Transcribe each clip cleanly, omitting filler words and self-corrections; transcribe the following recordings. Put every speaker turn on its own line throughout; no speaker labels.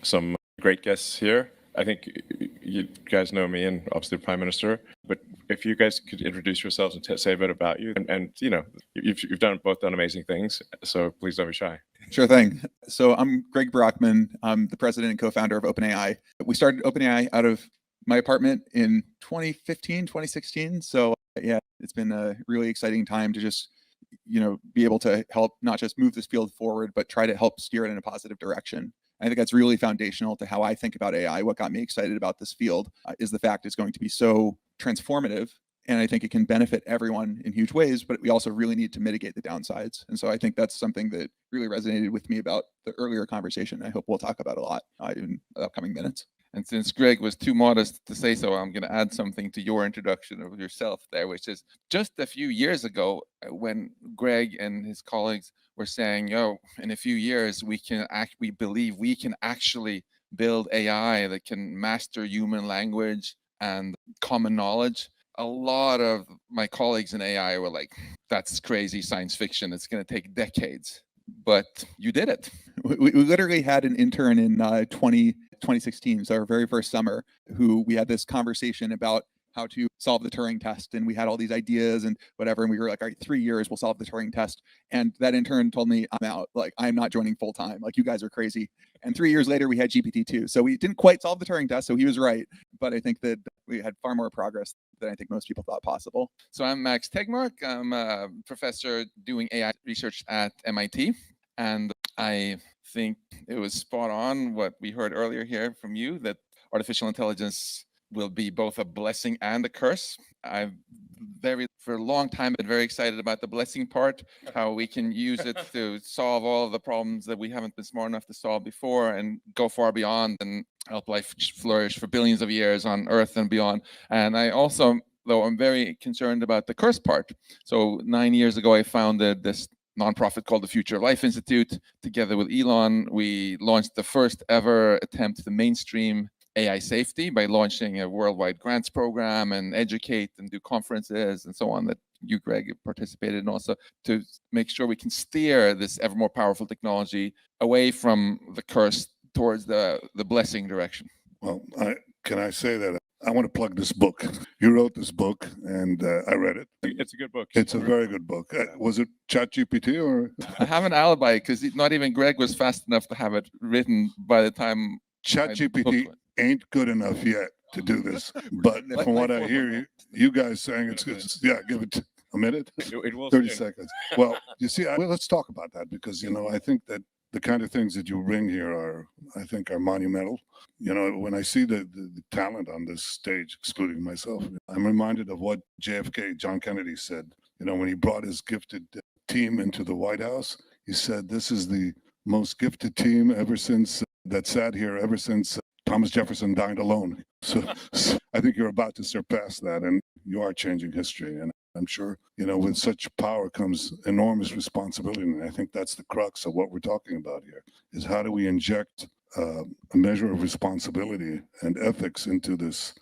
some great guests here. I think you guys know me and obviously the Prime Minister, but if you guys could introduce yourselves and say a bit about you, and you've both done amazing things, so please don't be shy.
Sure thing. So I'm Greg Brockman. I'm the president and co-founder of OpenAI. We started OpenAI out of my apartment in 2015, 2016. So yeah, it's been a really exciting time to just, be able to help not just move this field forward, but try to help steer it in a positive direction. I think that's really foundational to how I think about AI. What got me excited about this field is the fact it's going to be so transformative. And I think it can benefit everyone in huge ways, but we also really need to mitigate the downsides. And so I think that's something that really resonated with me about the earlier conversation. I hope we'll talk about a lot in the upcoming minutes.
And since Greg was too modest to say so, I'm going to add something to your introduction of yourself there, which is just a few years ago when Greg and his colleagues were saying, in a few years, we believe we can actually build AI that can master human language and common knowledge. A lot of my colleagues in AI were like, that's crazy science fiction. It's going to take decades. But you did it.
We literally had an intern in 2016, so our very first summer, who we had this conversation about how to solve the Turing test. And we had all these ideas and whatever. And we were like, all right, 3 years, we'll solve the Turing test. And that intern told me, I'm out. Like, I'm not joining full time. Like, you guys are crazy. And 3 years later, we had GPT-2. So we didn't quite solve the Turing test. So he was right. But I think that we had far more progress than I think most people thought possible.
So I'm Max Tegmark. I'm a professor doing AI research at MIT. And I think it was spot on what we heard earlier here from you, that artificial intelligence will be both a blessing and a curse. I've for a long time been very excited about the blessing part, how we can use it to solve all of the problems that we haven't been smart enough to solve before and go far beyond and help life flourish for billions of years on Earth and beyond. And I also, though, I'm very concerned about the curse part. So 9 years ago, I founded this nonprofit called the Future of Life Institute. Together with Elon, we launched the first ever attempt to mainstream AI safety by launching a worldwide grants program and educate and do conferences and so on that you, Greg, participated in also, to make sure we can steer this ever more powerful technology away from the curse towards the blessing direction.
Well, can I say that I want to plug this book. You wrote this book, and I read it.
It's a good book.
It's a very good book. Was it ChatGPT or?
I have an alibi because not even Greg was fast enough to have it written by the time.
ChatGPT ain't good enough yet to do this, but from what I hear, you guys saying it's good. Yeah, give it a minute.
It will
30 seconds. Well, you see, let's talk about that because I think that the kind of things that you bring here are monumental. When I see the talent on this stage, excluding myself, I'm reminded of what JFK, John Kennedy, said. When he brought his gifted team into the White House, he said, "This is the most gifted team ever since Thomas Jefferson died alone." So I think you're about to surpass that, and you are changing history. And I'm sure, with such power comes enormous responsibility. And I think that's the crux of what we're talking about here, is how do we inject a measure of responsibility and ethics into this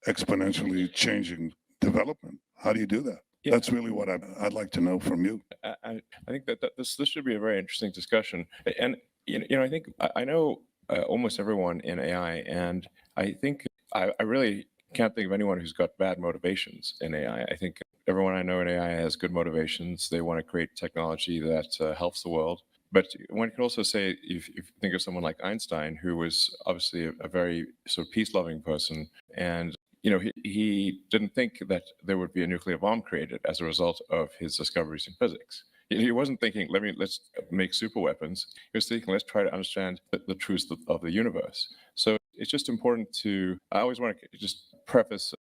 exponentially changing development? How do you do that? Yeah. That's really what I'd like to know from you.
I think that this should be a very interesting discussion. And, I think I know almost everyone in AI, and I think I really can't think of anyone who's got bad motivations in AI. I think everyone I know in AI has good motivations. They want to create technology that helps the world. But one could also say, if you think of someone like Einstein, who was obviously a very sort of peace-loving person, and he didn't think that there would be a nuclear bomb created as a result of his discoveries in physics. He wasn't thinking, let's make super weapons. He was thinking, let's try to understand the truth of the universe. So it's just important I always want to just preface,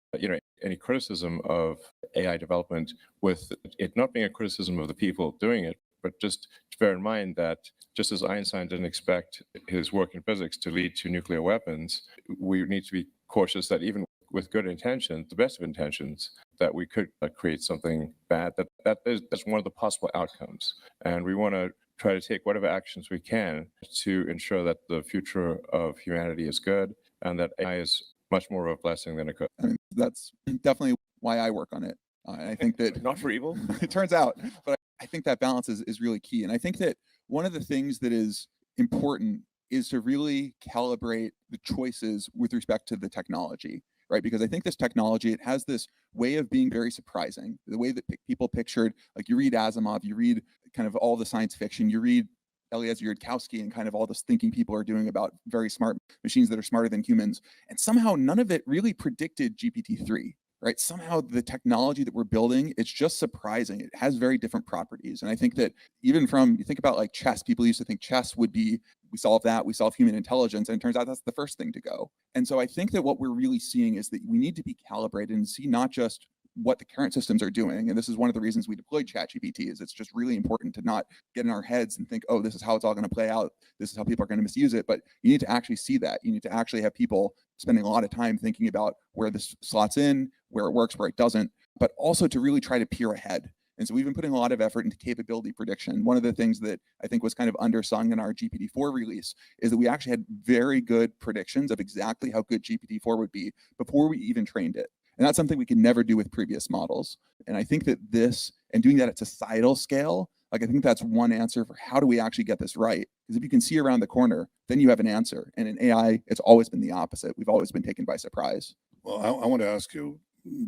any criticism of AI development with it not being a criticism of the people doing it, but just to bear in mind that just as Einstein didn't expect his work in physics to lead to nuclear weapons, we need to be cautious that even with good intentions, the best of intentions, that we could create something bad. That's one of the possible outcomes. And we want to try to take whatever actions we can to ensure that the future of humanity is good and that AI is much more of a blessing than a curse.
I mean, that's definitely why I work on it. I think that
not for evil,
it turns out, but I think that balance is really key. And I think that one of the things that is important is to really calibrate the choices with respect to the technology, right? Because I think this technology, it has this way of being very surprising. The way that people pictured, like you read Asimov, you read kind of all the science fiction, you read Eliezer Yudkowsky and kind of all this thinking people are doing about very smart machines that are smarter than humans. And somehow none of it really predicted GPT-3, right? Somehow the technology that we're building, it's just surprising. It has very different properties. And I think that even from, you think about like chess, people used to think chess would be, we solve that, we solve human intelligence. And it turns out that's the first thing to go. And so I think that what we're really seeing is that we need to be calibrated and see not just what the current systems are doing. And this is one of the reasons we deployed ChatGPT, is it's just really important to not get in our heads and think, oh, this is how it's all going to play out. This is how people are going to misuse it. But you need to actually see that. You need to actually have people spending a lot of time thinking about where this slots in, where it works, where it doesn't, but also to really try to peer ahead. And so we've been putting a lot of effort into capability prediction. One of the things that I think was kind of undersung in our GPT-4 release is that we actually had very good predictions of exactly how good GPT-4 would be before we even trained it. And that's something we could never do with previous models. And I think that this, and doing that at societal scale, like I think that's one answer for how do we actually get this right? Because if you can see around the corner, then you have an answer. And in AI, it's always been the opposite. We've always been taken by surprise.
Well, I want to ask you,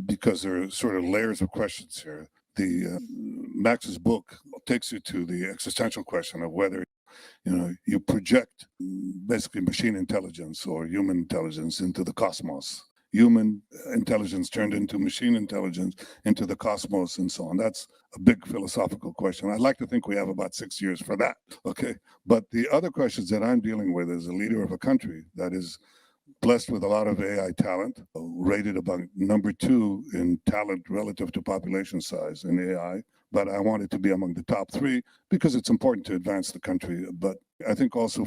because there are sort of layers of questions here. The Max's book takes you to the existential question of whether you project basically machine intelligence or human intelligence into the cosmos. Human intelligence turned into machine intelligence, into the cosmos, and so on. That's a big philosophical question. I'd like to think we have about 6 years for that, okay? But the other questions that I'm dealing with as a leader of a country that is blessed with a lot of AI talent, rated about number 2 in talent relative to population size in AI, but I want it to be among the top 3 because it's important to advance the country. But I think also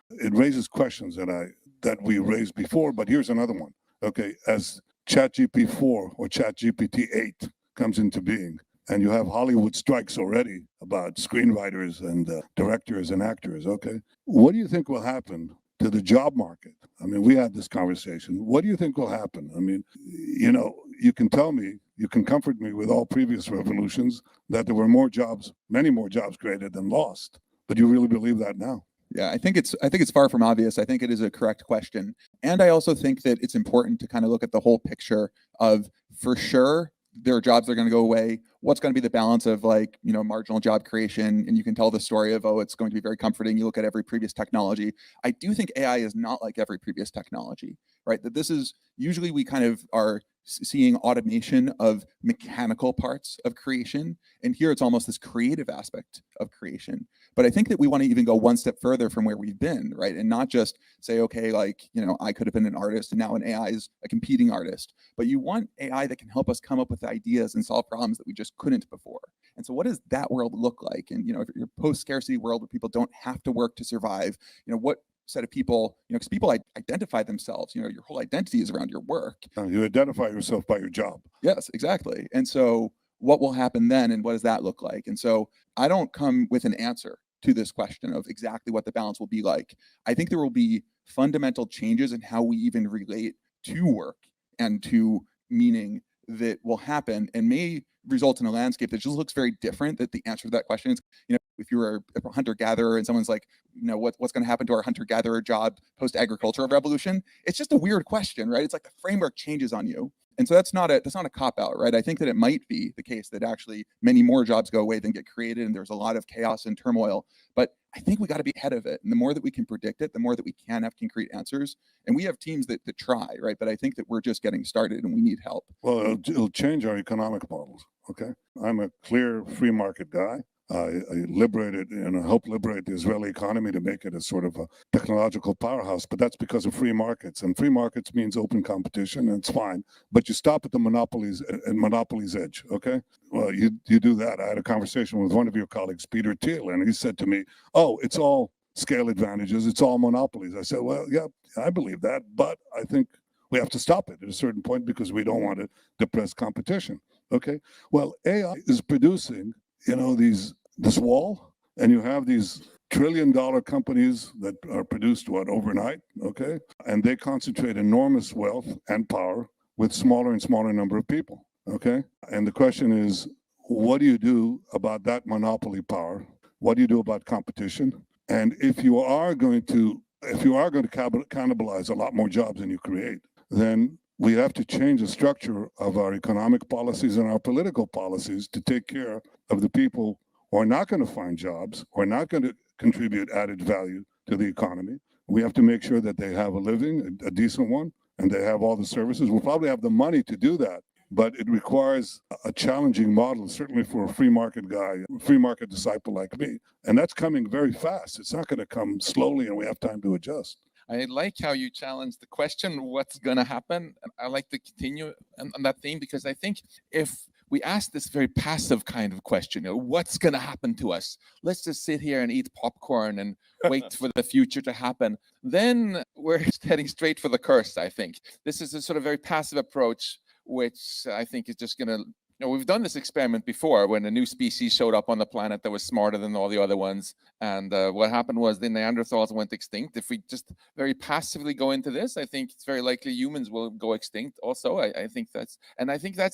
it raises questions that we raised before, but here's another one. Okay, as ChatGPT-4 or ChatGPT-8 comes into being, and you have Hollywood strikes already about screenwriters and directors and actors, okay, what do you think will happen to the job market? I mean, we had this conversation. What do you think will happen? I mean, you can tell me, you can comfort me with all previous revolutions that there were many more jobs created than lost. But do you really believe that now?
Yeah, I think it's far from obvious. I think it is a correct question. And I also think that it's important to kind of look at the whole picture of, for sure, there are jobs that are going to go away. What's going to be the balance of marginal job creation? And you can tell the story of, it's going to be very comforting. You look at every previous technology. I do think AI is not like every previous technology, right? That this is, usually we kind of are seeing automation of mechanical parts of creation. And here it's almost this creative aspect of creation. But I think that we want to even go one step further from where we've been, right? And not just say, okay, I could have been an artist and now an AI is a competing artist. But you want AI that can help us come up with ideas and solve problems that we just couldn't before. And so what does that world look like? And, if you're a post-scarcity world where people don't have to work to survive, what set of people, because people identify themselves, your whole identity is around your work.
You identify yourself by your job.
Yes, exactly. And so what will happen then and what does that look like? And so I don't come with an answer to this question of exactly what the balance will be like. I think there will be fundamental changes in how we even relate to work and to meaning that will happen and may result in a landscape that just looks very different. That the answer to that question is, if you were a hunter-gatherer and someone's like, what's going to happen to our hunter-gatherer job post-agricultural revolution? It's just a weird question, right? It's like the framework changes on you. And so that's not a cop-out, right? I think that it might be the case that actually many more jobs go away than get created, and there's a lot of chaos and turmoil. But I think we got to be ahead of it. And the more that we can predict it, the more that we can have concrete answers. And we have teams that try, right? But I think that we're just getting started and we need help.
Well, it'll change our economic models, okay? I'm a clear free market guy. I liberated and I helped liberate the Israeli economy to make it a sort of a technological powerhouse, but that's because of free markets. And free markets means open competition, and it's fine. But you stop at the monopolies and monopolies edge, okay? Well, you do that. I had a conversation with one of your colleagues, Peter Thiel, and he said to me, it's all scale advantages, it's all monopolies. I said, well, yeah, I believe that, but I think we have to stop it at a certain point because we don't want to depress competition, okay? Well, AI is producing, this wall, and you have these trillion-dollar companies that are produced overnight, okay? And they concentrate enormous wealth and power with smaller and smaller number of people, okay? And the question is, what do you do about that monopoly power? What do you do about competition? And if you are going to if you are going to cannibalize a lot more jobs than you create, then we have to change the structure of our economic policies and our political policies to take care of the people who are not going to find jobs, or not going to contribute added value to the economy. We have to make sure that they have a living, a decent one, and they have all the services. We'll probably have the money to do that, but it requires a challenging model, certainly for a free market guy, a free market disciple like me. And that's coming very fast. It's not going to come slowly and we have time to adjust.
I like how you challenge the question, what's going to happen? And I like to continue on that theme, because I think if we ask this very passive kind of question, what's going to happen to us? Let's just sit here and eat popcorn and wait for the future to happen. Then we're heading straight for the curse, I think. This is a sort of very passive approach, which I think is just going to, we've done this experiment before when a new species showed up on the planet that was smarter than all the other ones. And what happened was the Neanderthals went extinct. If we just very passively go into this, I think it's very likely humans will go extinct also. I think that's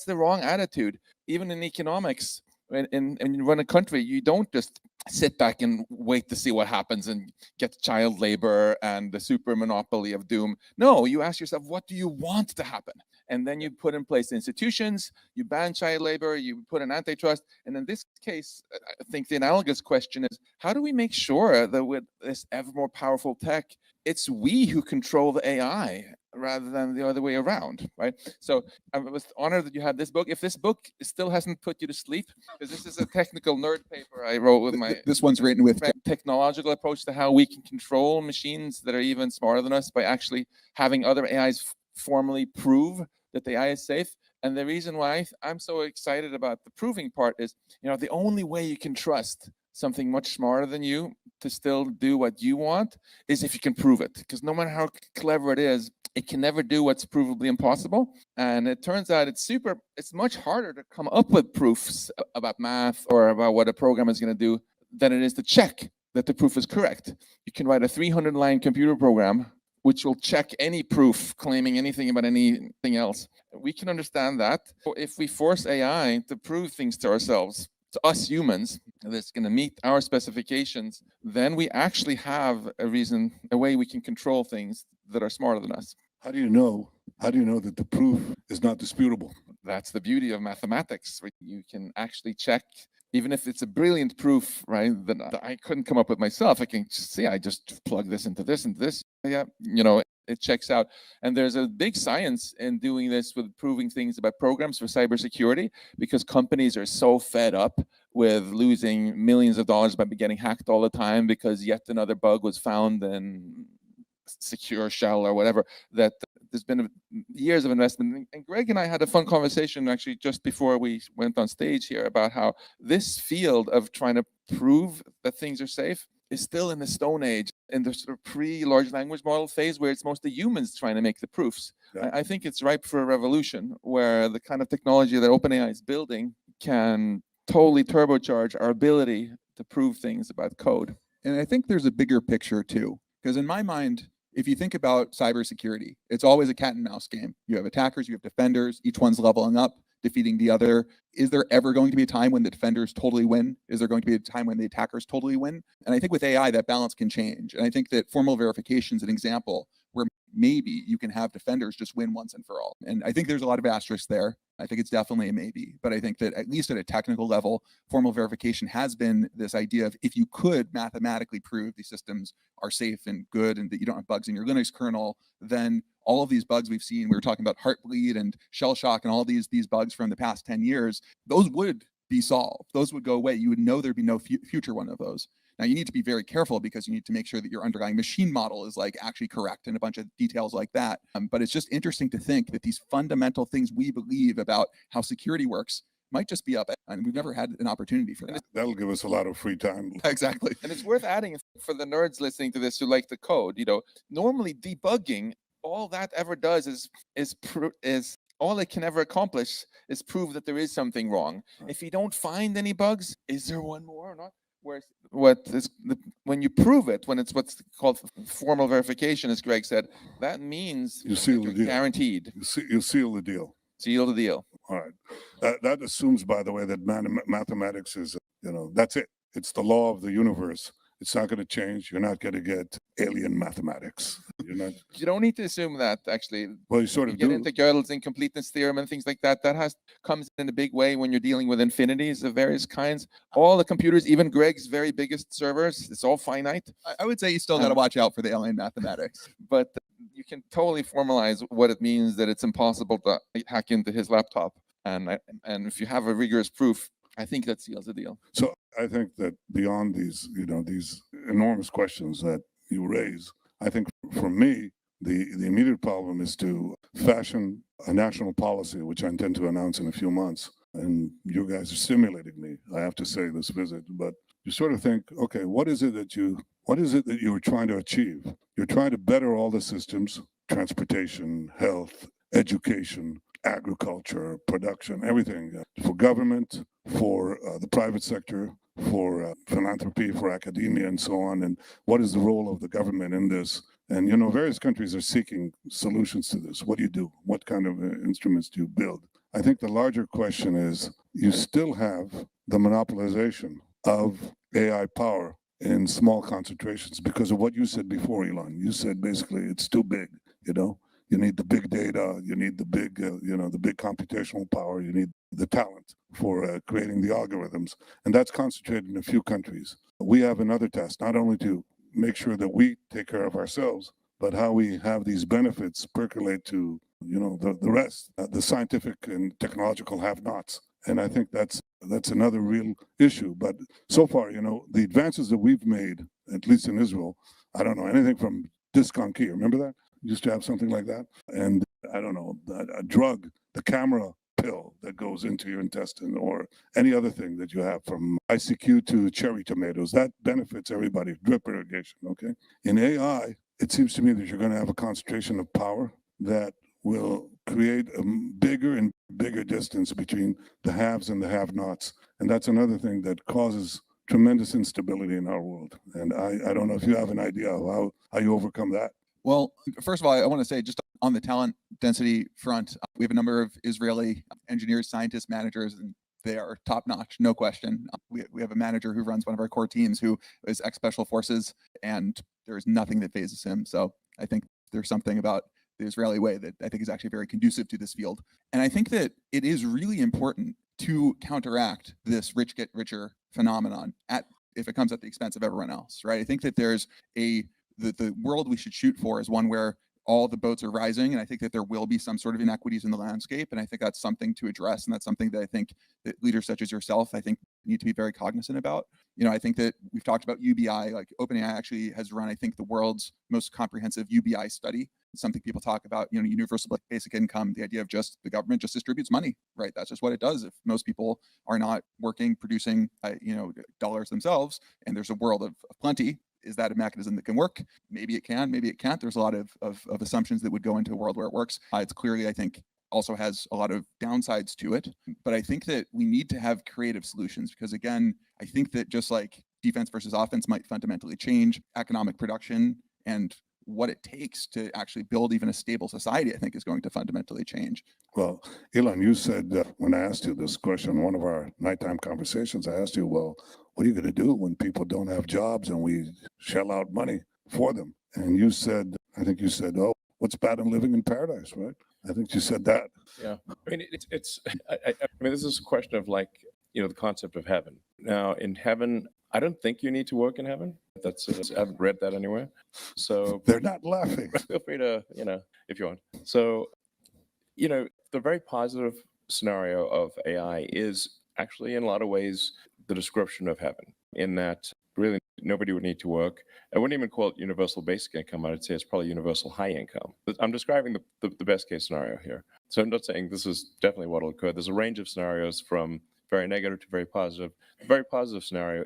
the wrong attitude. Even in economics, and you run a country, you don't just sit back and wait to see what happens and get child labor and the super monopoly of doom. No, you ask yourself, what do you want to happen? And then you put in place institutions, you ban child labor, you put an antitrust. And in this case, I think the analogous question is, how do we make sure that with this ever more powerful tech, it's we who control the AI rather than the other way around, right? So I was honored that you had this book. If this book still hasn't put you to sleep, because this is a technical nerd paper I wrote with my
This one's written with
technological approach to how we can control machines that are even smarter than us by actually having other AIs formally prove that the AI is safe. And the reason why I'm so excited about the proving part is, the only way you can trust something much smarter than you to still do what you want is if you can prove it. Because no matter how clever it is, it can never do what's provably impossible. And it turns out it's much harder to come up with proofs about math or about what a program is going to do than it is to check that the proof is correct. You can write a 300-line computer program which will check any proof claiming anything about anything else. We can understand that. If we force AI to prove things to ourselves, to us humans, that's going to meet our specifications, then we actually have a way we can control things that are smarter than us.
How do you know that the proof is not disputable?
That's the beauty of mathematics. You can actually check, even if it's a brilliant proof, right, that I couldn't come up with myself. I can just see, I just plug this into this and this. Yeah, it checks out. And there's a big science in doing this with proving things about programs for cybersecurity, because companies are so fed up with losing millions of dollars by getting hacked all the time because yet another bug was found in secure shell or whatever, that there's been years of investment. And Greg and I had a fun conversation actually just before we went on stage here about how this field of trying to prove that things are safe is still in the Stone Age, in the sort of pre-large language model phase, where it's mostly humans trying to make the proofs. Yeah. I think it's ripe for a revolution where the kind of technology that OpenAI is building can totally turbocharge our ability to prove things about code.
And I think there's a bigger picture too, because in my mind, if you think about cybersecurity, it's always a cat and mouse game. You have attackers, you have defenders, each one's leveling up, defeating the other. Is there ever going to be a time when the defenders totally win? Is there going to be a time when the attackers totally win? And I think with AI, that balance can change. And I think that formal verification is an example where maybe you can have defenders just win once and for all. And I think there's a lot of asterisks there. I think it's definitely a maybe, but I think that at least at a technical level, formal verification has been this idea of, if you could mathematically prove these systems are safe and good and that you don't have bugs in your Linux kernel, then all of these bugs we've seen, we were talking about Heartbleed and shell shock and all these bugs from the past 10 years, those would be solved. Those would go away. You would know there'd be no future one of those. Now, you need to be very careful because you need to make sure that your underlying machine model is like actually correct and a bunch of details like that. But it's just interesting to think that these fundamental things we believe about how security works might just be up, and we've never had an opportunity for that.
That'll give us a lot of free time.
Exactly.
And it's worth adding for the nerds listening to this who like the code, normally debugging, all that ever does is all it can ever accomplish is prove that there is something wrong. Right. If you don't find any bugs, is there one more or not? Whereas when you prove it, when it's what's called formal verification, as Greg said, that means
you seal the deal.
Guaranteed.
You seal the deal.
Seal the deal.
All right. That assumes, by the way, that mathematics is, that's it. It's the law of the universe. It's not going to change. You're not going to get alien mathematics. You're not.
You don't need to assume that, actually.
Well, you sort
You
of
get
do.
into Gödel's incompleteness theorem and things like that. That comes in a big way when you're dealing with infinities of various kinds. All the computers, even Greg's very biggest servers, it's all finite.
I would say you still got to watch out for the alien mathematics.
But you can totally formalize what it means that it's impossible to hack into his laptop. And if you have a rigorous proof, I think that seals the deal.
So I think that beyond these, these enormous questions that you raise, I think for me, the immediate problem is to fashion a national policy, which I intend to announce in a few months. And you guys are stimulating me, I have to say, this visit. But you sort of think, okay, what is it that you're trying to achieve? You're trying to better all the systems: transportation, health, education, agriculture, production, everything, for government, for the private sector, for philanthropy, for academia, and so on. And what is the role of the government in this? And, various countries are seeking solutions to this. What do you do? What kind of instruments do you build? I think the larger question is, you still have the monopolization of AI power in small concentrations because of what you said before, Elon. You said basically it's too big, You need the big data, you need the big, the big computational power, you need the talent for creating the algorithms. And that's concentrated in a few countries. We have another task, not only to make sure that we take care of ourselves, but how we have these benefits percolate to, the rest, the scientific and technological have-nots. And I think that's another real issue. But so far, the advances that we've made, at least in Israel, I don't know anything from disc on key. Remember that? Used to have something like that. And I don't know, a drug, the camera pill that goes into your intestine, or any other thing that you have, from ICQ to cherry tomatoes, that benefits everybody. Drip irrigation, okay? In AI, it seems to me that you're going to have a concentration of power that will create a bigger and bigger distance between the haves and the have-nots. And that's another thing that causes tremendous instability in our world. And I don't know if you have an idea of how you overcome that.
Well, first of all, I want to say, just on the talent density front, we have a number of Israeli engineers, scientists, managers, and they are top-notch, no question. We have a manager who runs one of our core teams who is ex-special forces, and there's nothing that phases him. So I think there's something about the Israeli way that I think is actually very conducive to this field. And I think that it is really important to counteract this rich get richer phenomenon if it comes at the expense of everyone else, right? I think that there's the world we should shoot for is one where all the boats are rising, and I think that there will be some sort of inequities in the landscape, and I think that's something to address, and that's something that I think that leaders such as yourself, I think, need to be very cognizant about. I think that we've talked about UBI, like OpenAI actually has run, I think, the world's most comprehensive UBI study. It's something people talk about, universal basic income, the idea of just the government just distributes money, right? That's just what it does. If most people are not working, producing, dollars themselves, and there's a world of plenty, is that a mechanism that can work? Maybe it can, maybe it can't. There's a lot of assumptions that would go into a world where it works. It's clearly, I think, also has a lot of downsides to it. But I think that we need to have creative solutions because, again, I think that just like defense versus offense might fundamentally change, economic production and what it takes to actually build even a stable society, I think, is going to fundamentally change.
Well, Elon, you said when I asked you this question in one of our nighttime conversations, I asked you, well, what are you going to do when people don't have jobs and we shell out money for them? And you said, I think you said, oh, what's bad in living in paradise, right? I think you said that.
Yeah. I mean, I mean, this is a question of the concept of heaven. Now, in heaven, I don't think you need to work in heaven. I haven't read that anywhere. So
They're not laughing.
feel free to, if you want. So, the very positive scenario of AI is actually in a lot of ways the description of heaven, in that really nobody would need to work. I wouldn't even call it universal basic income. I'd say it's probably universal high income. I'm describing the best case scenario here. So I'm not saying this is definitely what will occur. There's a range of scenarios from very negative to very positive. The very positive scenario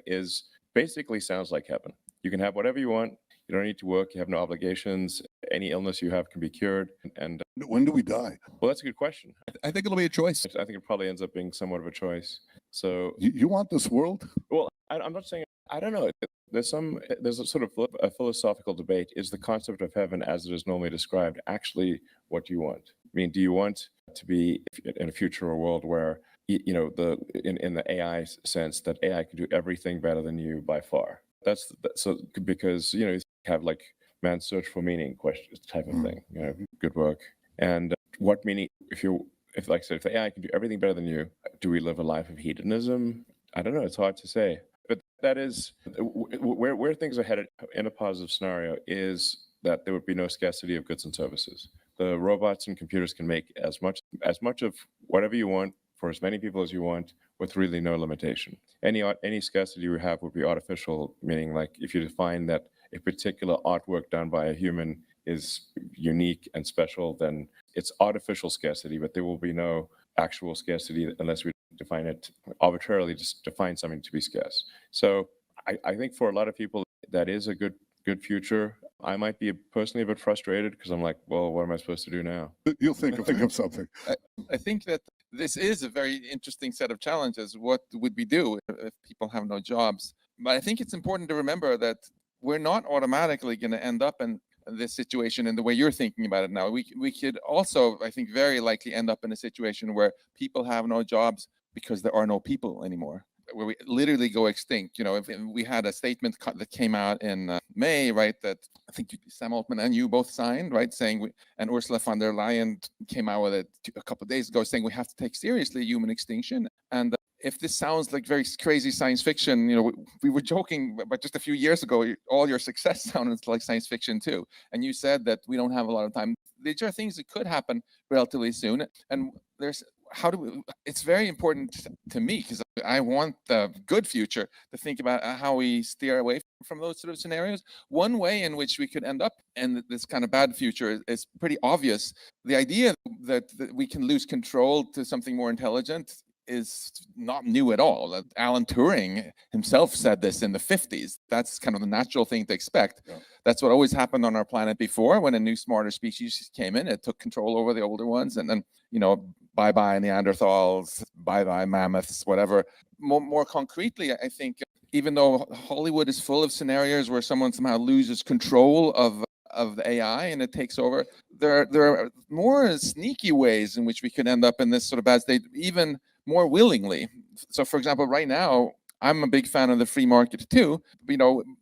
basically sounds like heaven. You can have whatever you want. You don't need to work. You have no obligations. Any illness you have can be cured. And
when do we die?
well, that's a good question.
I think it'll be a choice.
I think it probably ends up being somewhat of a choice. So,
You want this world?
well, I'm not saying, I don't know. There's a sort of a philosophical debate. Is the concept of heaven as it is normally described actually what you want? I mean, do you want to be in a future or world where, in the AI sense, that AI can do everything better than you by far? So because, you have man's search for meaning question type of thing. Good work. And what meaning? If like I said, if the AI can do everything better than you, do we live a life of hedonism? I don't know. It's hard to say. But that is where things are headed in a positive scenario is that there would be no scarcity of goods and services. The robots and computers can make as much of whatever you want for as many people as you want with really no limitation. Any scarcity we have would be artificial, meaning like if you define that a particular artwork done by a human is unique and special, then it's artificial scarcity, but there will be no actual scarcity unless we define it arbitrarily, just define something to be scarce. So I think for a lot of people, that is a good future. I might be personally a bit frustrated because I'm like, well, what am I supposed to do now?
You'll think of something.
I think that this is a very interesting set of challenges. What would we do if people have no jobs? But I think it's important to remember that we're not automatically going to end up in this situation in the way you're thinking about it now. We could also, I think, very likely end up in a situation where people have no jobs because there are no people anymore, where we literally go extinct. If we had a statement that came out in May, right, that I think Sam Altman and you both signed, right, saying, and Ursula von der Leyen came out with it a couple of days ago, saying we have to take seriously human extinction. And if this sounds like very crazy science fiction, we were joking, but just a few years ago, all your success sounded like science fiction too. And you said that we don't have a lot of time. These are things that could happen relatively soon. And it's very important to me because I want the good future to think about how we steer away from those sort of scenarios. One way in which we could end up in this kind of bad future is pretty obvious. The idea that we can lose control to something more intelligent is not new at all. Alan Turing himself said this in the 50s. That's kind of the natural thing to expect. Yeah. That's what always happened on our planet before. When a new smarter species came in, it took control over the older ones, and then bye-bye Neanderthals, bye-bye mammoths, whatever. More concretely, I think, even though Hollywood is full of scenarios where someone somehow loses control of the AI and it takes over, there are more sneaky ways in which we could end up in this sort of bad state, even more willingly. So, for example, right now, I'm a big fan of the free market too.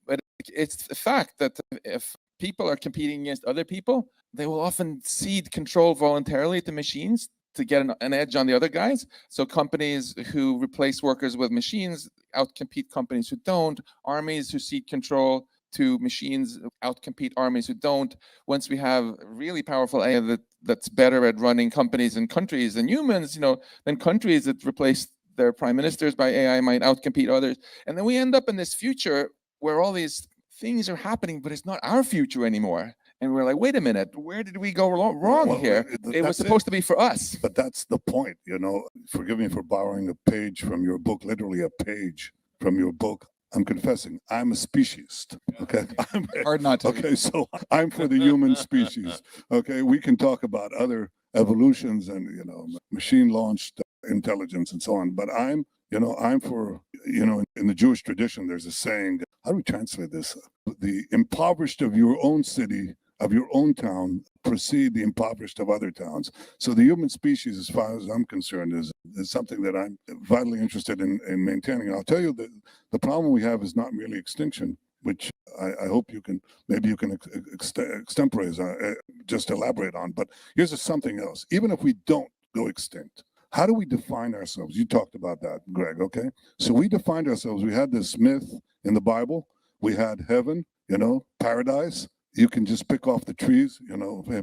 But it's the fact that if people are competing against other people, they will often cede control voluntarily to machines to get an edge on the other guys. So companies who replace workers with machines outcompete companies who don't. Armies who cede control to machines outcompete armies who don't. Once we have really powerful AI that's better at running companies and countries than humans, then countries that replace their prime ministers by AI might outcompete others. And then we end up in this future where all these things are happening, but it's not our future anymore. And we're like, wait a minute, where did we go wrong here? It was supposed to be for us.
But that's the point, Forgive me for borrowing a page from your book, literally a page from your book. I'm confessing, I'm a speciesist. Okay,
hard not to.
Okay, so I'm for the human species. Okay, we can talk about other evolutions and machine-launched intelligence and so on, but I'm for in the Jewish tradition, there's a saying. How do we translate this? The impoverished of your own city, of your own town, precede the impoverished of other towns. So the human species, as far as I'm concerned, is something that I'm vitally interested in maintaining. And I'll tell you that the problem we have is not merely extinction, which I hope you can extemporize, just elaborate on. But here's something else. Even if we don't go extinct, how do we define ourselves? You talked about that, Greg, okay? So we defined ourselves. We had this myth in the Bible. We had heaven, paradise. You can just pick off the trees,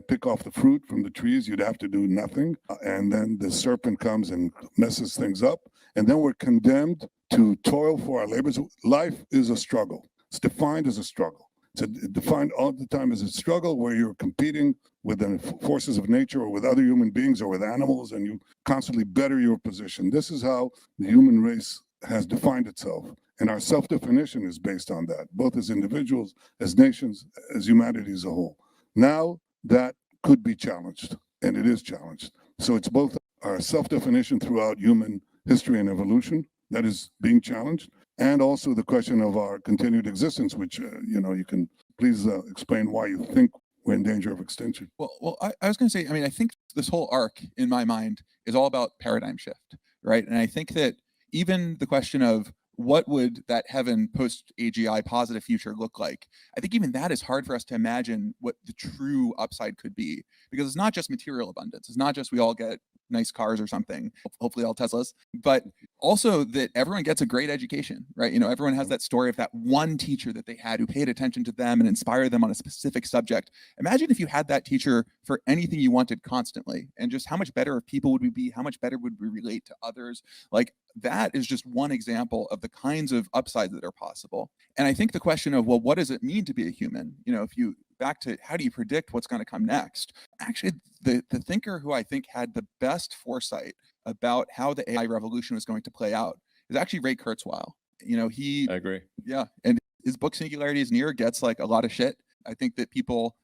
pick off the fruit from the trees. You'd have to do nothing. And then the serpent comes and messes things up. And then we're condemned to toil for our labors. Life is a struggle. It's defined as a struggle. It's defined all the time as a struggle where you're competing with the forces of nature or with other human beings or with animals, and you constantly better your position. This is how the human race has defined itself. And our self-definition is based on that, both as individuals, as nations, as humanity as a whole. Now that could be challenged, and it is challenged. So it's both our self-definition throughout human history and evolution that is being challenged, and also the question of our continued existence, which, you can please explain why you think we're in danger of extinction.
Well, I was going to say, I think this whole arc in my mind is all about paradigm shift, right? And I think that even the question of what would that heaven post AGI positive future look like? I think even that is hard for us to imagine what the true upside could be, because it's not just material abundance. It's not just we all get nice cars or something, hopefully all Teslas, but also that everyone gets a great education, right? Everyone has that story of that one teacher that they had who paid attention to them and inspired them on a specific subject. Imagine if you had that teacher for anything you wanted constantly, and just how much better people would we be, how much better would we relate to others. Like, that is just one example of the kinds of upsides that are possible. And I think the question of, well, what does it mean to be a human? If you back to how do you predict what's going to come next? Actually, the thinker who I think had the best foresight about how the AI revolution was going to play out is actually Ray Kurzweil.
I agree.
Yeah, and his book Singularity is Near gets like a lot of shit. I think that people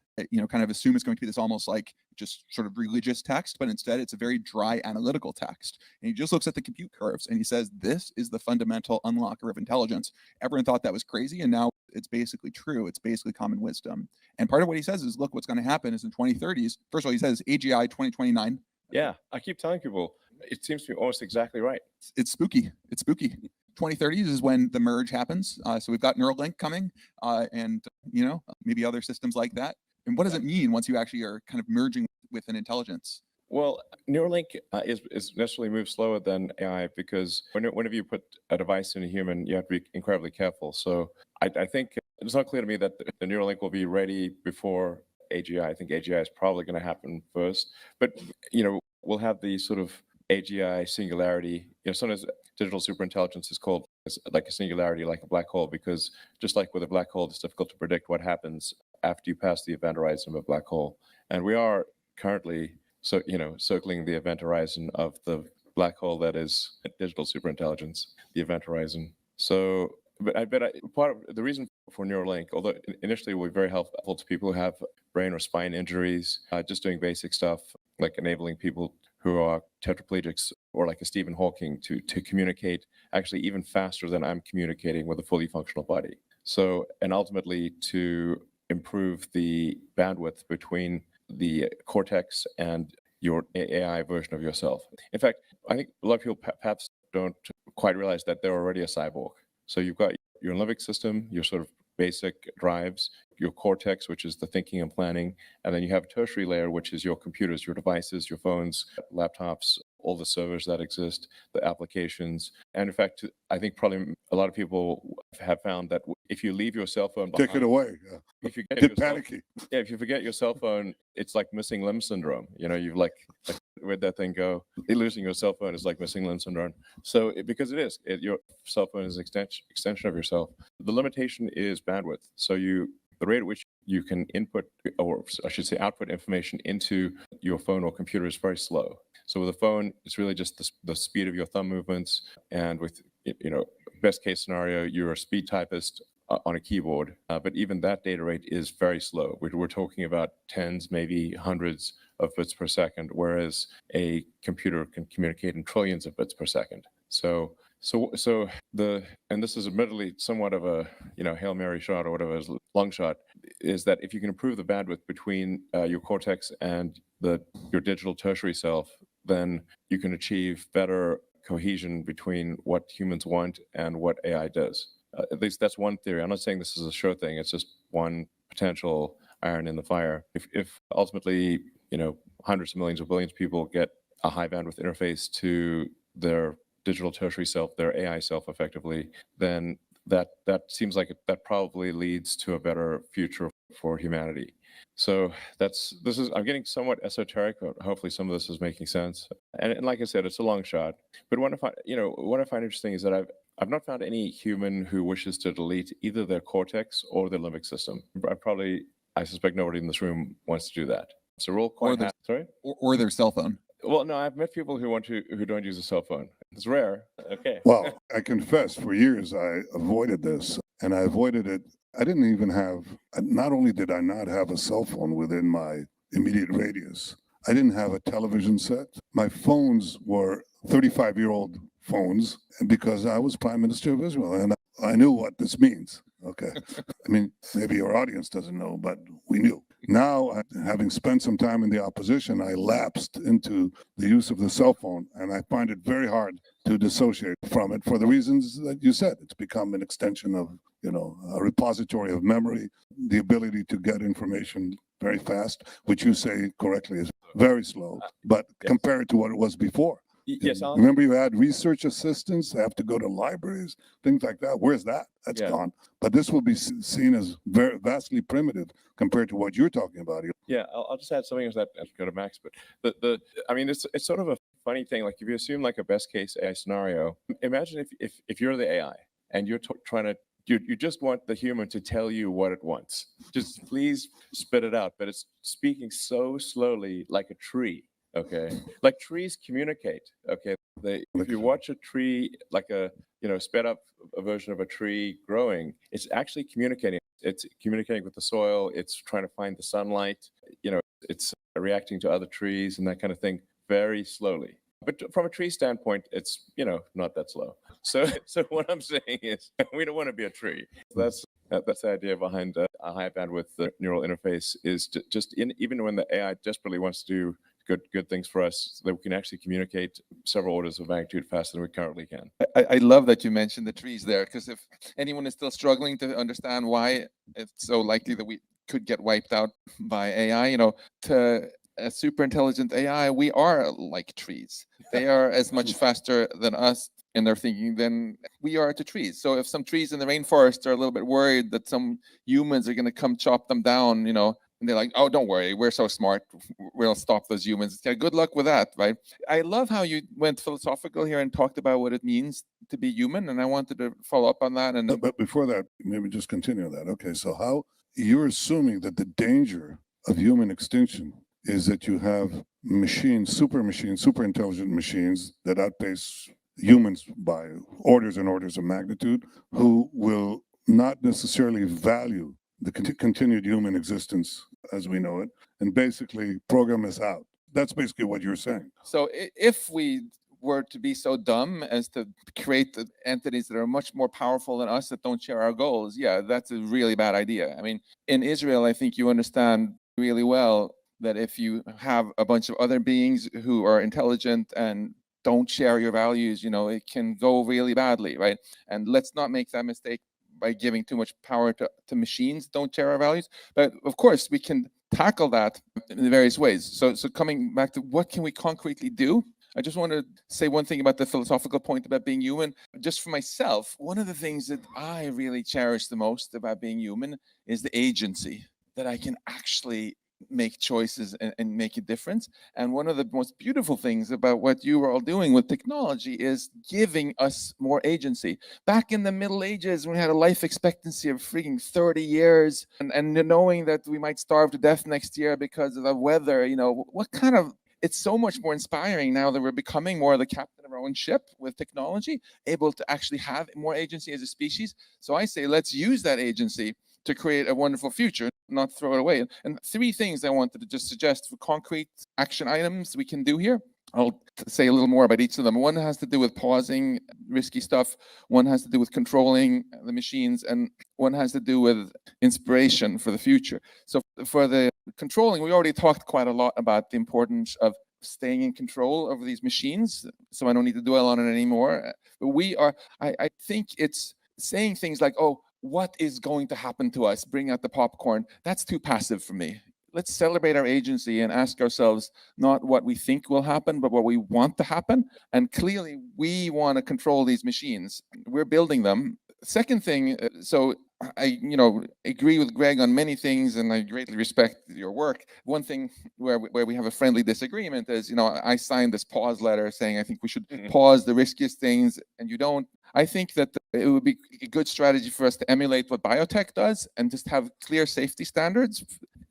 kind of assume it's going to be this almost like just sort of religious text, but instead it's a very dry analytical text. And he just looks at the compute curves and he says, this is the fundamental unlocker of intelligence. Everyone thought that was crazy, and now it's basically true. It's basically common wisdom. And part of what he says is, look, what's going to happen is in 2030s, first of all, he says AGI 2029.
Yeah, I keep telling people, it seems to be almost exactly right.
It's spooky. It's spooky. 2030s is when the merge happens. So we've got Neuralink coming, and maybe other systems like that. And what does it mean once you actually are kind of merging with an intelligence?
Well, Neuralink is necessarily moves slower than AI, because whenever you put a device in a human, you have to be incredibly careful. So I think it's not clear to me that the Neuralink will be ready before AGI. I think AGI is probably going to happen first. But, we'll have the sort of AGI singularity. Sometimes digital superintelligence is called like a singularity, like a black hole, because just like with a black hole, it's difficult to predict what happens after you pass the event horizon of a black hole. And we are currently circling the event horizon of the black hole that is digital superintelligence, the event horizon. So, but I bet part of the reason for Neuralink, although initially it will be very helpful to people who have brain or spine injuries, just doing basic stuff like enabling people who are tetraplegics or like a Stephen Hawking to communicate actually even faster than I'm communicating with a fully functional body. So, and ultimately to improve the bandwidth between the cortex and your AI version of yourself. In fact, I think a lot of people perhaps don't quite realize that they're already a cyborg. So you've got your limbic system, your sort of basic drives, your cortex, which is the thinking and planning, and then you have a tertiary layer, which is your computers, your devices, your phones, laptops, all the servers that exist, the applications. And in fact, I think probably a lot of people have found that if you leave your cell phone behind,
Take it away. Yeah.
if you get
Get
your cell,
panicky.
yeah, if you forget your cell phone, it's like missing limb syndrome. You've like where'd that thing go? Losing your cell phone is like missing limb syndrome. So because your cell phone is an extension of yourself. The limitation is bandwidth. So the rate at which you can input, or I should say output information into your phone or computer is very slow. So with a phone, it's really just the speed of your thumb movements. And with, best case scenario, you're a speed typist on a keyboard. But even that data rate is very slow. We're talking about tens, maybe hundreds of bits per second, whereas a computer can communicate in trillions of bits per second. So and this is admittedly somewhat of a Hail Mary shot or whatever, long shot, is that if you can improve the bandwidth between your cortex and your digital tertiary self, then you can achieve better cohesion between what humans want and what AI does. At least that's one theory. I'm not saying this is a sure thing. It's just one potential iron in the fire. If ultimately, hundreds of millions or billions of people get a high bandwidth interface to their digital tertiary self, their AI self effectively, then that seems like that probably leads to a better future for humanity. So I'm getting somewhat esoteric, but hopefully some of this is making sense. And like I said, it's a long shot. But what I find interesting is that I've not found any human who wishes to delete either their cortex or their limbic system. I suspect nobody in this room wants to do that. So we're all quite sorry?
Or their cell phone.
Well, no, I've met people who don't use a cell phone. It's rare. Okay.
Well, I confess, for years I avoided this, and I avoided it. I didn't even have, not only did I not have a cell phone within my immediate radius, I didn't have a television set. My phones were 35-year-old phones because I was Prime Minister of Israel, and I knew what this means. Okay. I mean, maybe your audience doesn't know, but we knew. Now, having spent some time in the opposition, I lapsed into the use of the cell phone, and I find it very hard to dissociate from it for the reasons that you said. It's become an extension of, a repository of memory, the ability to get information very fast, which you say correctly is very slow, but compared to what it was before.
Yes, Alan?
Remember, you had research assistants, they have to go to libraries, things like that. Where's that? That's gone. But this will be seen as very vastly primitive compared to what you're talking about.
Yeah, I'll just add something to that and go to Max. But I mean, it's sort of a funny thing. Like if you assume like a best case AI scenario, imagine if you're the AI and you're trying to you just want the human to tell you what it wants. Just please spit it out. But it's speaking so slowly like a tree. Okay, like trees communicate. Okay, if you watch a tree, like a sped up version of a tree growing, it's actually communicating. It's communicating with the soil. It's trying to find the sunlight. It's reacting to other trees and that kind of thing very slowly. But from a tree standpoint, it's not that slow. So what I'm saying is, we don't want to be a tree. That's the idea behind a high bandwidth neural interface. Is even when the AI desperately wants to do good things for us, that we can actually communicate several orders of magnitude faster than we currently can.
I love that you mentioned the trees there, because if anyone is still struggling to understand why it's so likely that we could get wiped out by AI, to a super intelligent AI, we are like trees. They are as much faster than us in their thinking than we are to trees. So if some trees in the rainforest are a little bit worried that some humans are going to come chop them down, and they're like, oh, don't worry, we're so smart, we'll stop those humans. Yeah, good luck with that, right? I love how you went philosophical here and talked about what it means to be human, and I wanted to follow up on that.
But before that, maybe just continue that. Okay, so how you're assuming that the danger of human extinction is that you have super intelligent machines that outpace humans by orders and orders of magnitude, who will not necessarily value the continued human existence as we know it, and basically program us out. That's basically what you're saying.
So if we were to be so dumb as to create the entities that are much more powerful than us that don't share our goals, yeah, that's a really bad idea. I mean, in Israel, I think you understand really well that if you have a bunch of other beings who are intelligent and don't share your values, it can go really badly, right? And let's not make that mistake by giving too much power to machines don't share our values. But of course, we can tackle that in various ways. So coming back to what can we concretely do? I just want to say one thing about the philosophical point about being human. Just for myself, one of the things that I really cherish the most about being human is the agency, that I can actually make choices and make a difference. And one of the most beautiful things about what you are all doing with technology is giving us more agency. Back in the Middle Ages, when we had a life expectancy of freaking 30 years and knowing that we might starve to death next year because of the weather, it's so much more inspiring now that we're becoming more the captain of our own ship with technology, able to actually have more agency as a species. So I say, let's use that agency to create a wonderful future, not throw it away. And 3 things I wanted to just suggest for concrete action items we can do here. I'll say a little more about each of them. One has to do with pausing risky stuff. One has to do with controlling the machines. And one has to do with inspiration for the future. So for the controlling, we already talked quite a lot about the importance of staying in control over these machines. So I don't need to dwell on it anymore. But I think it's saying things like, oh, what is going to happen to us? Bring out the popcorn. That's too passive for me. Let's celebrate our agency and ask ourselves not what we think will happen, but what we want to happen. And clearly, we want to control these machines. We're building them. Second thing, so I agree with Greg on many things, and I greatly respect your work. One thing where we have a friendly disagreement is, I signed this pause letter saying I think we should pause the riskiest things, and you don't. I think that it would be a good strategy for us to emulate what biotech does and just have clear safety standards.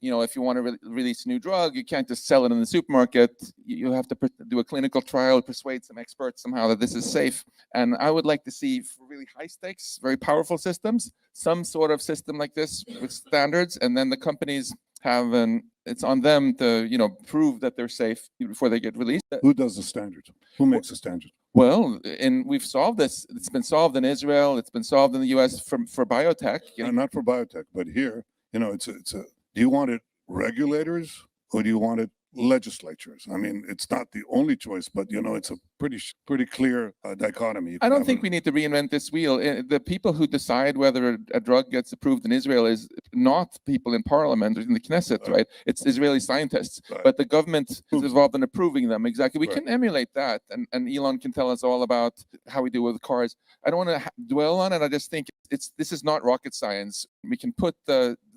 If you want to release a new drug, you can't just sell it in the supermarket. You have to do a clinical trial, persuade some experts somehow that this is safe. And I would like to see, for really high stakes, very powerful systems, some sort of system like this with standards, and then the companies it's on them to, prove that they're safe before they get released.
Who does the standards? Who makes the standards?
Well, and we've solved this. It's been solved in Israel. It's been solved in the U.S. for biotech.
Not for biotech, but here, do you want it regulators or do you want it legislatures? I mean, it's not the only choice, but it's a pretty clear dichotomy.
I don't think we need to reinvent this wheel. The people who decide whether a drug gets approved in Israel is not people in parliament or in the Knesset, right? It's Israeli scientists.
Right.
But the government is involved in approving them. Exactly. We
Right.
can emulate that. And Elon can tell us all about how we do with cars. I don't want to dwell on it. I just think this is not rocket science. We can put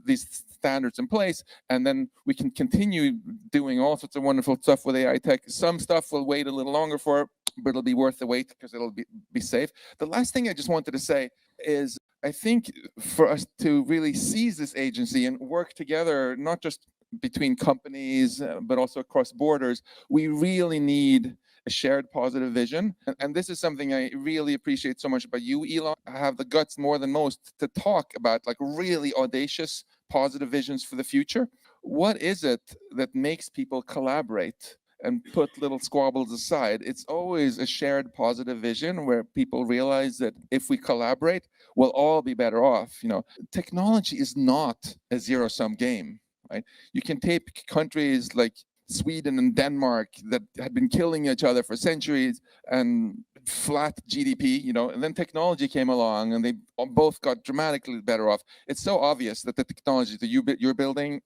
these standards in place, and then we can continue doing all sorts of wonderful stuff with AI tech. Some stuff will wait a little longer for, but it'll be worth the wait because it'll be safe. The last thing I just wanted to say is I think for us to really seize this agency and work together, not just between companies, but also across borders, we really need a shared positive vision. And this is something I really appreciate so much about you, Elon. I have the guts more than most to talk about like really audacious, positive visions for the future. What is it that makes people collaborate and put little squabbles aside? It's always a shared positive vision where people realize that if we collaborate, we'll all be better off. Technology is not a zero-sum game, right? You can take countries like Sweden and Denmark that had been killing each other for centuries and flat GDP, and then technology came along and they both got dramatically better off. It's so obvious that the technology that you're building,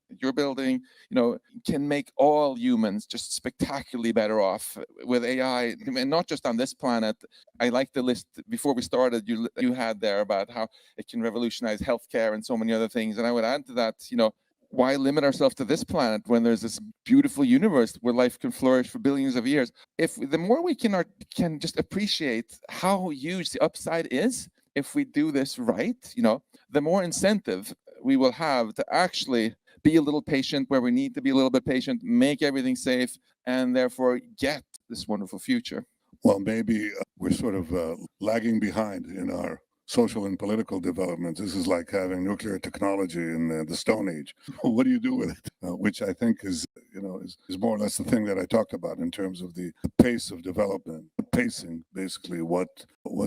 can make all humans just spectacularly better off with AI, and not just on this planet. I like the list before we started you had there about how it can revolutionize healthcare and so many other things. And I would add to that, why limit ourselves to this planet when there's this beautiful universe where life can flourish for billions of years? If the more we can just appreciate how huge the upside is, if we do this right, the more incentive we will have to actually be a little patient where we need to be a little bit patient, make everything safe, and therefore get this wonderful future.
Well, maybe we're sort of lagging behind in our social and political developments. This is like having nuclear technology in the Stone Age. What do you do with it? Which I think is more or less the thing that I talked about in terms of the pace of development, the pacing, basically what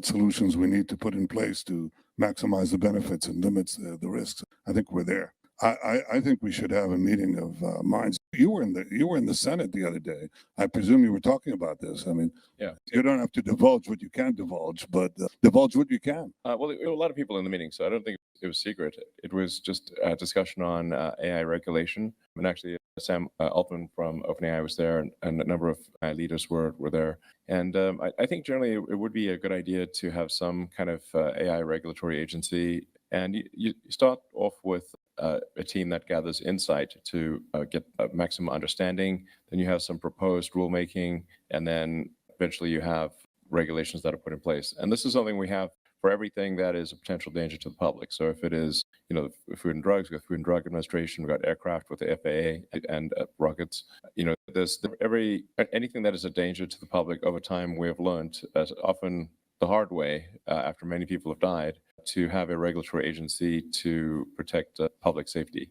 solutions we need to put in place to maximize the benefits and limits the risks. I think we're there. I think we should have a meeting of minds. You were in the Senate the other day. I presume you were talking about this. I mean,
Yeah.
You don't have to divulge what you can't divulge, but divulge what you can.
Well, there were a lot of people in the meeting, so I don't think it was secret. It was just a discussion on AI regulation. And actually, Sam Altman from OpenAI was there, and a number of leaders were there. And I think generally it would be a good idea to have some kind of AI regulatory agency. And you start off with a team that gathers insight to get maximum understanding. Then you have some proposed rulemaking, and then eventually you have regulations that are put in place. And this is something we have for everything that is a potential danger to the public. So if it is, Food and Drugs, we have Food and Drug Administration, we've got aircraft with the FAA and rockets. There's anything that is a danger to the public over time. We have learned, often the hard way, after many people have died, to have a regulatory agency to protect public safety.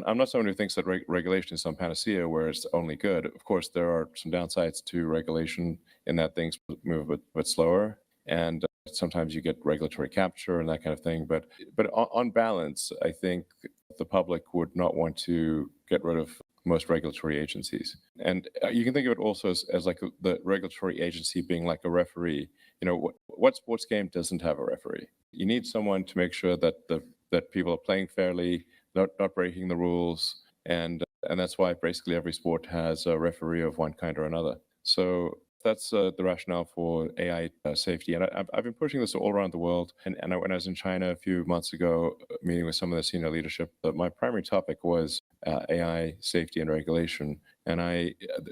I'm not someone who thinks that regulation is some panacea where it's only good. Of course, there are some downsides to regulation in that things move a bit slower, and sometimes you get regulatory capture and that kind of thing. But on balance, I think the public would not want to get rid of most regulatory agencies. And you can think of it also as like the regulatory agency being like a referee. What sports game doesn't have a referee? You need someone to make sure that that people are playing fairly, not breaking the rules, and that's why basically every sport has a referee of one kind or another. So that's the rationale for AI safety. And I've been pushing this all around the world. And when I was in China a few months ago, meeting with some of the senior leadership, my primary topic was AI safety and regulation. And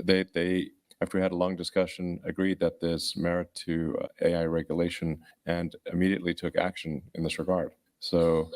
they after we had a long discussion, agreed that there's merit to AI regulation and immediately took action in this regard. So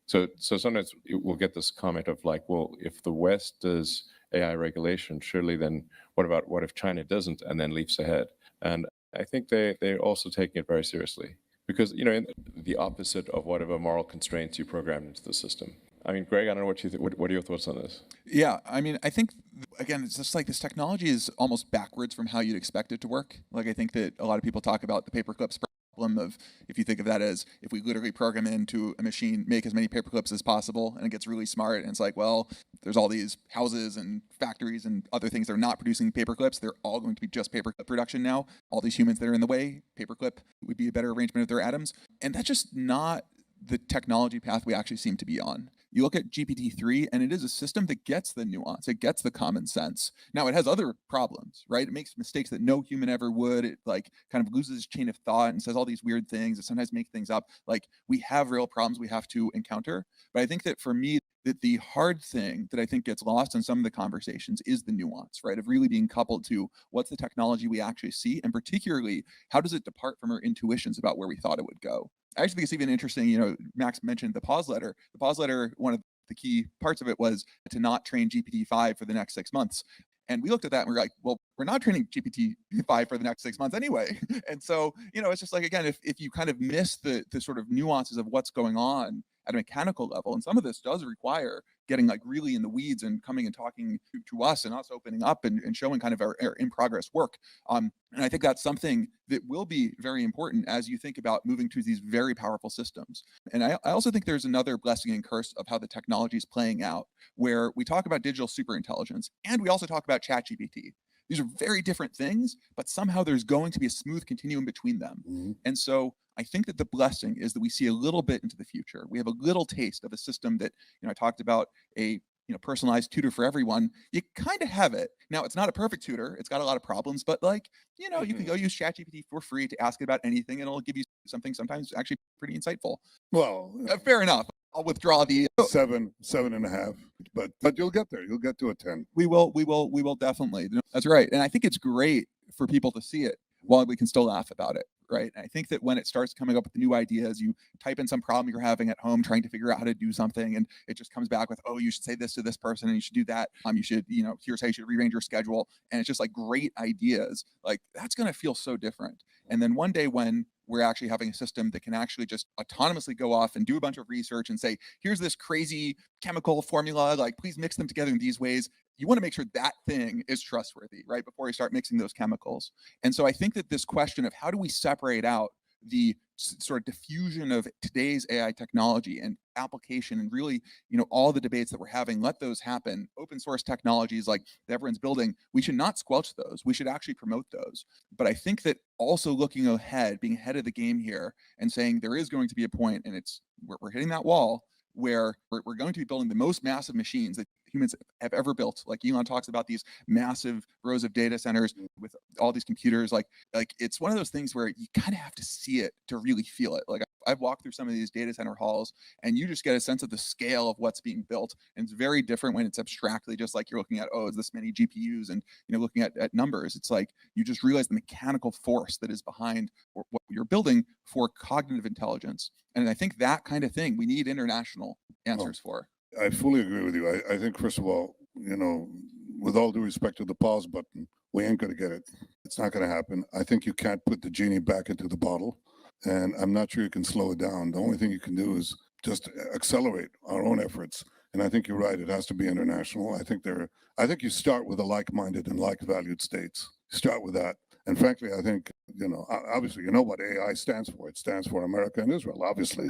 sometimes we'll get this comment of like, well, if the West does AI regulation, surely then what if China doesn't and then leaps ahead? And I think they're also taking it very seriously because, in the opposite of whatever moral constraints you programmed into the system. I mean, Greg, I don't know what you think. What are your thoughts on this?
Yeah, I mean, I think, again, it's just like this technology is almost backwards from how you'd expect it to work. Like, I think that a lot of people talk about the paperclip problem of, if you think of that as, if we literally program into a machine, make as many paperclips as possible, and it gets really smart, and it's like, well, there's all these houses and factories and other things that are not producing paperclips. They're all going to be just paperclip production now. All these humans that are in the way, paperclip would be a better arrangement of their atoms. And that's just not the technology path we actually seem to be on. You look at GPT-3, and it is a system that gets the nuance, it gets the common sense. Now, it has other problems, right? It makes mistakes that no human ever would. It like kind of loses its chain of thought and says all these weird things. It sometimes makes things up. Like, we have real problems we have to encounter. But I think that for me, that the hard thing that I think gets lost in some of the conversations is the nuance, right? Of really being coupled to what's the technology we actually see, and particularly, how does it depart from our intuitions about where we thought it would go? I actually think it's even interesting, Max mentioned the pause letter. The pause letter, one of the key parts of it was to not train GPT-5 for the next 6 months. And we looked at that and we were like, well, we're not training GPT-5 for the next 6 months anyway. And so, it's just like, again, if you kind of miss the sort of nuances of what's going on at a mechanical level, and some of this does require getting like really in the weeds and coming and talking to us and us opening up and showing kind of our in progress work. And I think that's something that will be very important as you think about moving to these very powerful systems. And I also think there's another blessing and curse of how the technology is playing out, where we talk about digital superintelligence and we also talk about ChatGPT. These are very different things, but somehow there's going to be a smooth continuum between them.
Mhm.
And so I think that the blessing is that we see a little bit into the future. We have a little taste of a system that, I talked about a personalized tutor for everyone. You kind of have it. Now, it's not a perfect tutor. It's got a lot of problems, but like, you can go use ChatGPT for free to ask it about anything, and it'll give you something sometimes actually pretty insightful.
Well,
Fair enough. I'll withdraw the
7.5, but you'll get there. You'll get to a 10.
We will definitely. That's right. And I think it's great for people to see it while we can still laugh about it, right? And I think that when it starts coming up with new ideas, you type in some problem you're having at home trying to figure out how to do something, and it just comes back with, oh, you should say this to this person, and you should do that. You should, here's how you should rearrange your schedule. And it's just like great ideas. Like, that's going to feel so different. And then one day when we're actually having a system that can actually just autonomously go off and do a bunch of research and say, here's this crazy chemical formula, like, please mix them together in these ways. You want to make sure that thing is trustworthy, right? Before you start mixing those chemicals. And so I think that this question of how do we separate out the sort of diffusion of today's AI technology and application, and really, all the debates that we're having, let those happen. Open source technologies like that everyone's building, we should not squelch those. We should actually promote those. But I think that also looking ahead, being ahead of the game here, and saying there is going to be a point, and we're hitting that wall, where we're going to be building the most massive machines that humans have ever built. Like Elon talks about these massive rows of data centers with all these computers. Like it's one of those things where you kind of have to see it to really feel it. Like, I've walked through some of these data center halls, and you just get a sense of the scale of what's being built. And it's very different when it's abstractly just like you're looking at, oh, is this many GPUs, and looking at numbers. It's like you just realize the mechanical force that is behind what you're building for cognitive intelligence. And I think that kind of thing we need international answers for.
I fully agree with you. I think, first of all, with all due respect to the pause button, we ain't going to get it. It's not going to happen. I think you can't put the genie back into the bottle, and I'm not sure you can slow it down. The only thing you can do is just accelerate our own efforts. And I think you're right. It has to be international. I think you start with the like-minded and like-valued states. Start with that. And frankly, I think, obviously, what AI stands for. It stands for America and Israel, obviously.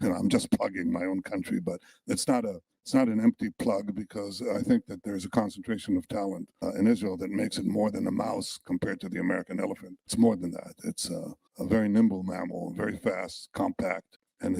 I'm just plugging my own country, but it's not an empty plug, because I think that there's a concentration of talent in Israel that makes it more than a mouse compared to the American elephant. It's more than that. It's a very nimble mammal, very fast, compact. And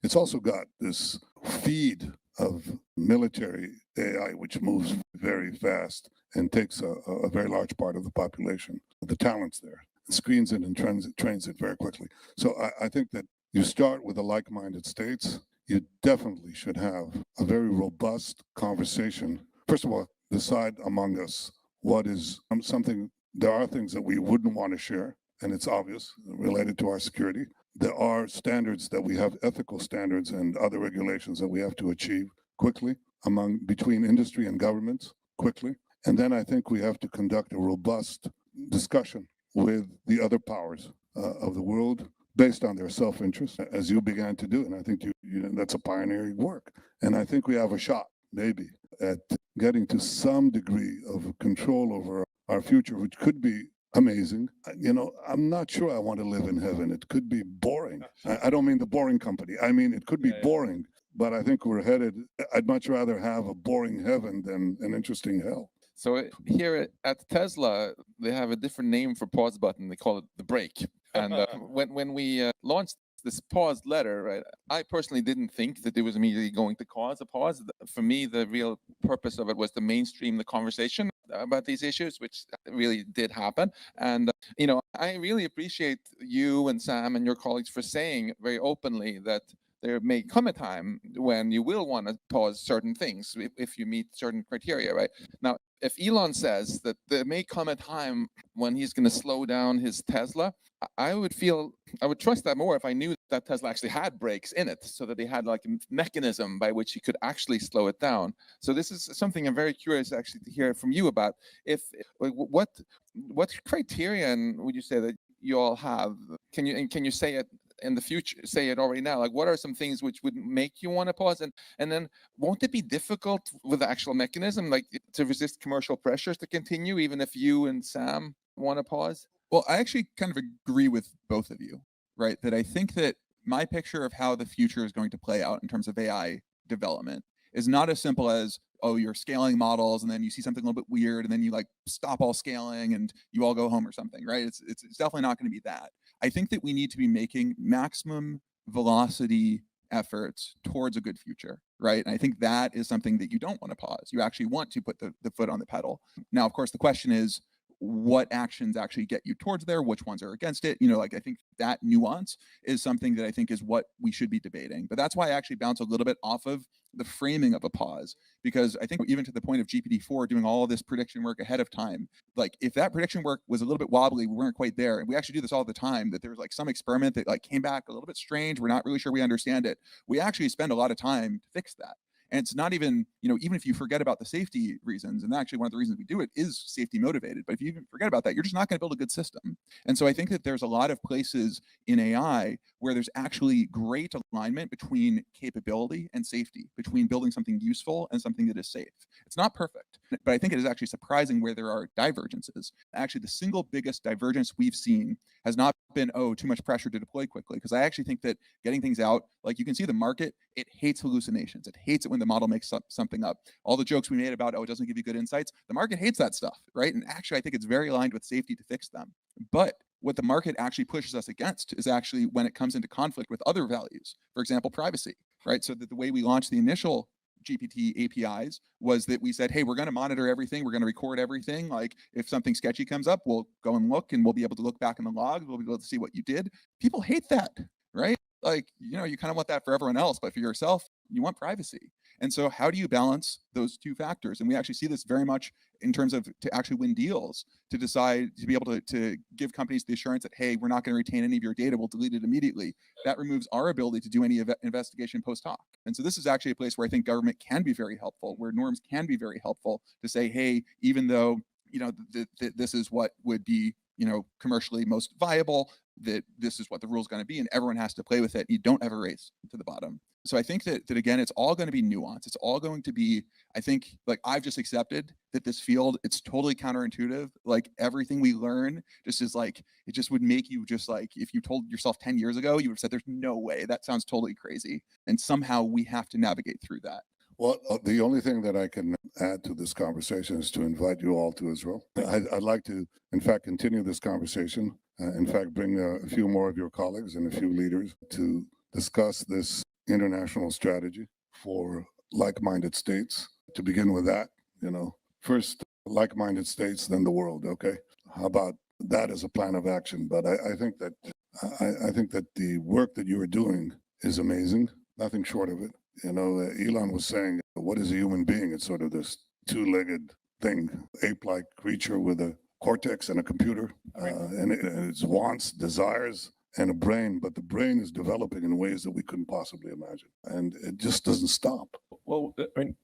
it's also got this feed of military AI, which moves very fast and takes a very large part of the population. The talent's there. It screens it and trains it very quickly. So I think that you start with the like-minded states. You definitely should have a very robust conversation. First of all, decide among us what is something. There are things that we wouldn't want to share, and it's obvious, related to our security. There are standards that we have, ethical standards and other regulations that we have to achieve quickly between industry and governments quickly. And then I think we have to conduct a robust discussion with the other powers of the world based on their self-interest, as you began to do. And I think that's a pioneering work. And I think we have a shot, maybe, at getting to some degree of control over our future, which could be amazing. I'm not sure I want to live in heaven. It could be boring. I don't mean the boring company. I mean, it could be boring, but I think we're headed. I'd much rather have a boring heaven than an interesting hell.
So here at Tesla, they have a different name for pause button. They call it the brake. And when we launched this pause letter, right, I personally didn't think that it was immediately going to cause a pause. For me, the real purpose of it was to mainstream the conversation about these issues, which really did happen. And I really appreciate you and Sam and your colleagues for saying very openly that there may come a time when you will want to pause certain things if you meet certain criteria, right? Now, if Elon says that there may come a time when he's going to slow down his Tesla, I would trust that more if I knew that Tesla actually had brakes in it, so that they had like a mechanism by which you could actually slow it down. So this is something I'm very curious actually to hear from you about. What criterion would you say that you all have? Can you say it in the future, say it already now? Like, what are some things which would make you want to pause? And then won't it be difficult with the actual mechanism, like to resist commercial pressures to continue, even if you and Sam want to pause?
Well, I actually kind of agree with both of you, right? That I think that my picture of how the future is going to play out in terms of AI development is not as simple as, oh, you're scaling models and then you see something a little bit weird and then you like stop all scaling and you all go home or something, right? It's definitely not going to be that. I think that we need to be making maximum velocity efforts towards a good future, right? And I think that is something that you don't want to pause. You actually want to put the foot on the pedal. Now, of course, the question is, what actions actually get you towards there, which ones are against it. Like I think that nuance is something that I think is what we should be debating. But that's why I actually bounce a little bit off of the framing of a pause, because I think even to the point of GPT-4 doing all of this prediction work ahead of time, like if that prediction work was a little bit wobbly, we weren't quite there. And we actually do this all the time, that there was like some experiment that like came back a little bit strange. We're not really sure we understand it. We actually spend a lot of time to fix that. And it's not even, even if you forget about the safety reasons, and actually one of the reasons we do it is safety motivated, but if you even forget about that, you're just not going to build a good system. And so I think that there's a lot of places in AI where there's actually great alignment between capability and safety, between building something useful and something that is safe. It's not perfect, but I think it is actually surprising where there are divergences. Actually, the single biggest divergence we've seen has not been, too much pressure to deploy quickly, because I actually think that getting things out, like you can see the market, it hates hallucinations. It hates it when the model makes something up. All the jokes we made about, it doesn't give you good insights, the market hates that stuff, right? And actually, I think it's very aligned with safety to fix them. But what the market actually pushes us against is actually when it comes into conflict with other values, for example, privacy, right? So that the way we launched the initial GPT APIs was that we said, hey, we're going to monitor everything. We're going to record everything. Like if something sketchy comes up, we'll go and look, and we'll be able to look back in the logs. We'll be able to see what you did. People hate that, right? Like, you kind of want that for everyone else, but for yourself, you want privacy. And so how do you balance those two factors? And we actually see this very much in terms of to actually win deals, to decide to be able to give companies the assurance that, hey, we're not going to retain any of your data. We'll delete it immediately. That removes our ability to do any investigation post hoc. And so this is actually a place where I think government can be very helpful, where norms can be very helpful to say, hey, even though, this is what would be, commercially most viable, that this is what the rule is going to be, and everyone has to play with it. You don't have a race to the bottom. So I think that again, it's all going to be nuance. It's all going to be, I think, like I've just accepted that this field, it's totally counterintuitive. Like everything we learn just is like, it just would make you just like, if you told yourself 10 years ago, you would have said, there's no way, that sounds totally crazy. And somehow we have to navigate through that.
Well, the only thing that I can add to this conversation is to invite you all to Israel. I'd like to, in fact, continue this conversation. In fact, bring a few more of your colleagues and a few leaders to discuss this international strategy for like-minded states. To begin with that, first like-minded states, then the world. Okay, how about that as a plan of action? But I think that the work that you are doing is amazing. Nothing short of it. Elon was saying, what is a human being? It's sort of this two-legged thing, ape-like creature with a cortex and a computer, and its wants, desires, and a brain. But the brain is developing in ways that we couldn't possibly imagine, and it just doesn't stop.
Well, I mean,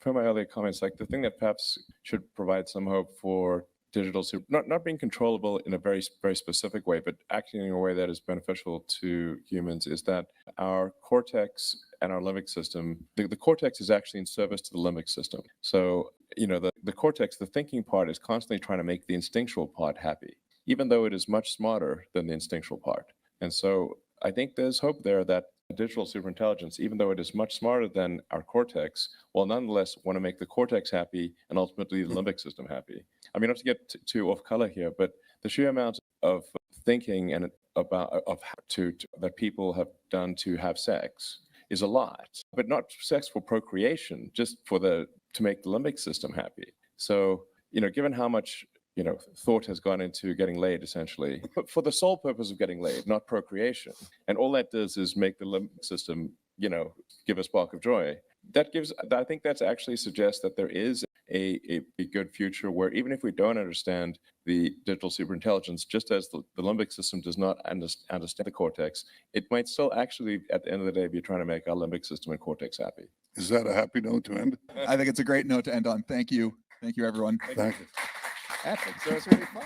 from my earlier comments, like the thing that perhaps should provide some hope for digital super, not being controllable in a very, very specific way, but acting in a way that is beneficial to humans, is that our cortex and our limbic system, the cortex is actually in service to the limbic system. So, the cortex, the thinking part, is constantly trying to make the instinctual part happy, even though it is much smarter than the instinctual part. And so I think there's hope there that digital superintelligence, even though it is much smarter than our cortex, will nonetheless want to make the cortex happy and ultimately the limbic system happy. I mean, not to get too off color here, but the sheer amount of thinking and that people have done to have sex is a lot, but not sex for procreation, just to make the limbic system happy. So, given how much thought has gone into getting laid, essentially, but for the sole purpose of getting laid, not procreation. And all that does is make the limbic system, give a spark of joy. I think that's actually suggests that there is a good future where even if we don't understand the digital superintelligence, just as the limbic system does not understand the cortex, it might still actually, at the end of the day, be trying to make our limbic system and cortex happy.
Is that a happy note to end?
I think it's a great note to end on. Thank you. Thank you, everyone.
Thank you.
Epic. So it's really fun.